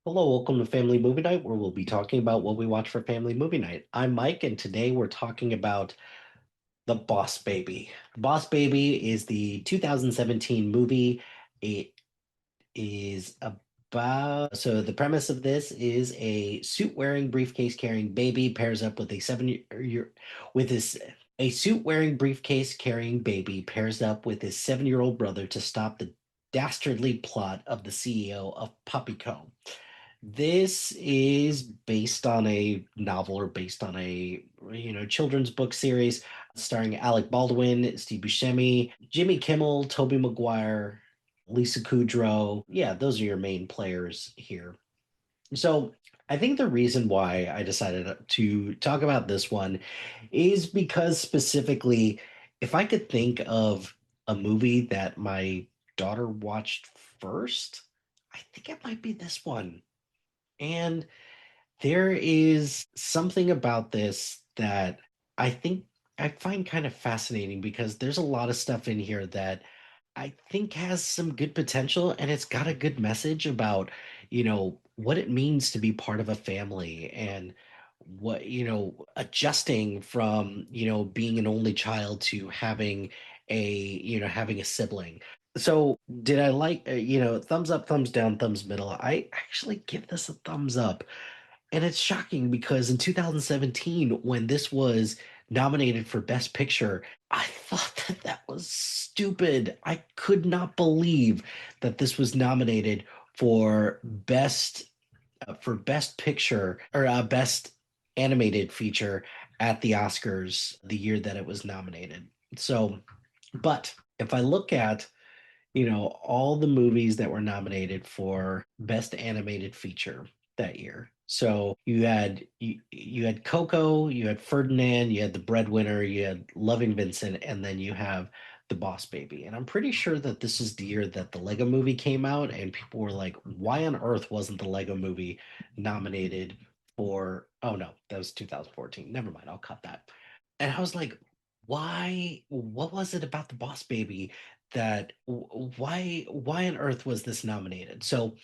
Hello, welcome to Family Movie Night, where we'll be talking about what we watch for Family Movie Night. I'm Mike, and today we're talking about The Boss Baby. The Boss Baby is the 2017 movie. It is about, so the premise of this is a suit-wearing, briefcase-carrying baby pairs up with a with his a suit-wearing, briefcase-carrying baby pairs up with his 7-year-old brother to stop the dastardly plot of the CEO of PuppyCo. This is based on a novel or based on a children's book series starring Alec Baldwin, Steve Buscemi, Jimmy Kimmel, Toby Maguire, Lisa Kudrow. Yeah, those are your main players here. So I think the reason why I decided to talk about this one is because specifically, if I could think of a movie that my daughter watched first, I think it might be this one. And there is something about this that I think I find kind of fascinating because there's a lot of stuff in here that I think has some good potential and it's got a good message about, what it means to be part of a family and what, adjusting from, being an only child to having a sibling. So, did I like, thumbs up, thumbs down, thumbs middle? I actually give this a thumbs up. And it's shocking because in 2017, when this was nominated for Best Picture, I thought that that was stupid. I could not believe that this was nominated for Best Picture or Best Animated Feature at the Oscars the year that it was nominated. So, but if I look at all the movies that were nominated for Best Animated Feature that year. So you had Coco, you had Ferdinand, you had The Breadwinner, you had Loving Vincent, and then you have The Boss Baby. And I'm pretty sure that this is the year that the Lego Movie came out, and people were like, "Why on earth wasn't the Lego Movie nominated for?" Oh no, that was 2014. Never mind, I'll cut that. And I was like, "Why? What was it about The Boss Baby that why on earth was this nominated?" So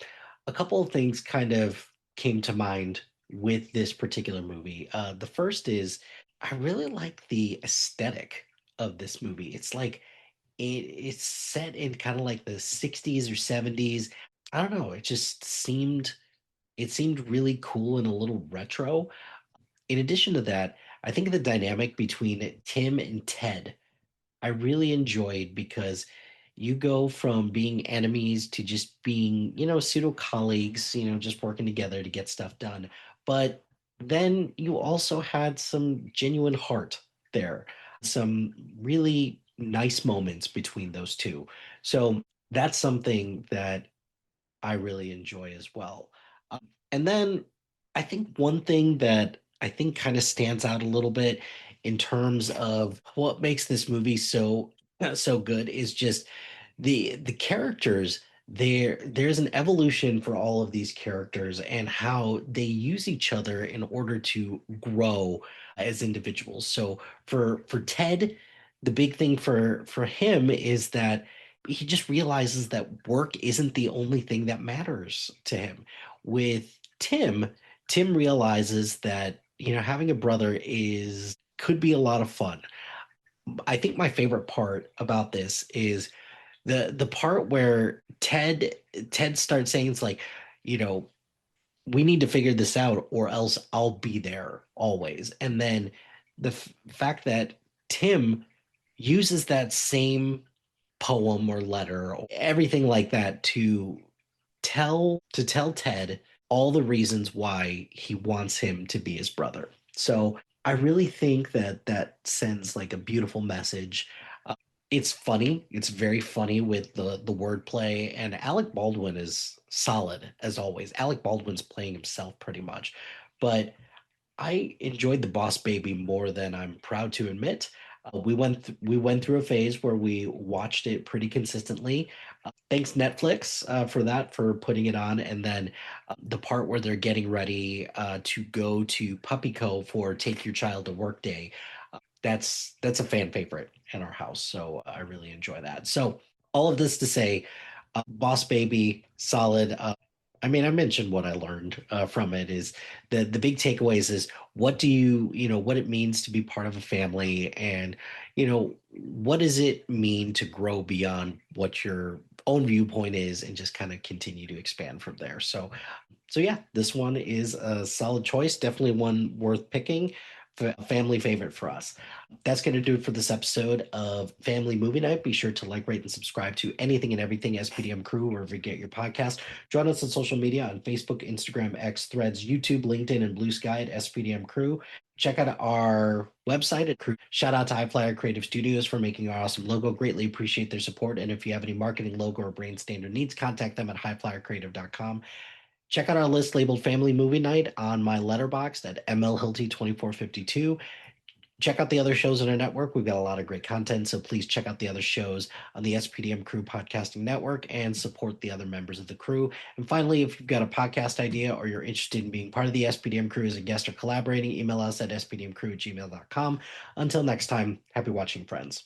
a couple of things kind of came to mind with this particular movie. The first is I really like the aesthetic of this movie. It's like it's set in kind of like the 60s or 70s. I don't know, it seemed really cool and a little retro. In addition to that, I think the dynamic between Tim and Ted I really enjoyed because you go from being enemies to just being, pseudo colleagues, just working together to get stuff done. But then you also had some genuine heart there, some really nice moments between those two. So that's something that I really enjoy as well. And then I think one thing that I think kind of stands out a little bit in terms of what makes this movie so good is just the characters. There's an evolution for all of these characters and how they use each other in order to grow as individuals. So for Ted, the big thing for him is that he just realizes that work isn't the only thing that matters to him. With Tim realizes that, having a brother is could be a lot of fun. I think my favorite part about this is the part where Ted starts saying it's like, you know, we need to figure this out or else I'll be there always. And then the fact that Tim uses that same poem or letter or everything like that to tell Ted all the reasons why he wants him to be his brother. So I really think that that sends like a beautiful message. Uh, it's funny. It's very funny with the wordplay, and Alec Baldwin is solid as always. Alec Baldwin's playing himself pretty much, but I enjoyed The Boss Baby more than I'm proud to admit. We went through a phase where we watched it pretty consistently. Thanks Netflix for that for putting it on, and then the part where they're getting ready to go to Puppy Co for Take Your Child to Work Day. That's a fan favorite in our house, so I really enjoy that. So all of this to say, Boss Baby, solid. I mean, I mentioned what I learned from it is the big takeaways is what do what it means to be part of a family, and what does it mean to grow beyond what your own viewpoint is and just kind of continue to expand from there. So yeah, this one is a solid choice. Definitely one worth picking. Family favorite for us. That's going to do it for this episode of Family Movie Night. Be sure to like, rate, and subscribe to anything and everything SPDM Crew wherever you get your podcast. Join us on social media on Facebook, Instagram, X, Threads, YouTube, LinkedIn, and Blue Sky at SPDM Crew. Check out our website at Crew. Shout out to HiFlyer Creative Studios for making our awesome logo. Greatly appreciate their support. And if you have any marketing, logo, or brand standard needs, contact them at hiflyercreative.com. Check out our list labeled Family Movie Night on my letterbox at MLHilty2452. Check out the other shows on our network. We've got a lot of great content, so please check out the other shows on the SPDM Crew Podcasting Network and support the other members of the crew. And finally, if you've got a podcast idea or you're interested in being part of the SPDM Crew as a guest or collaborating, email us at spdmcrew@gmail.com. Until next time, happy watching, friends.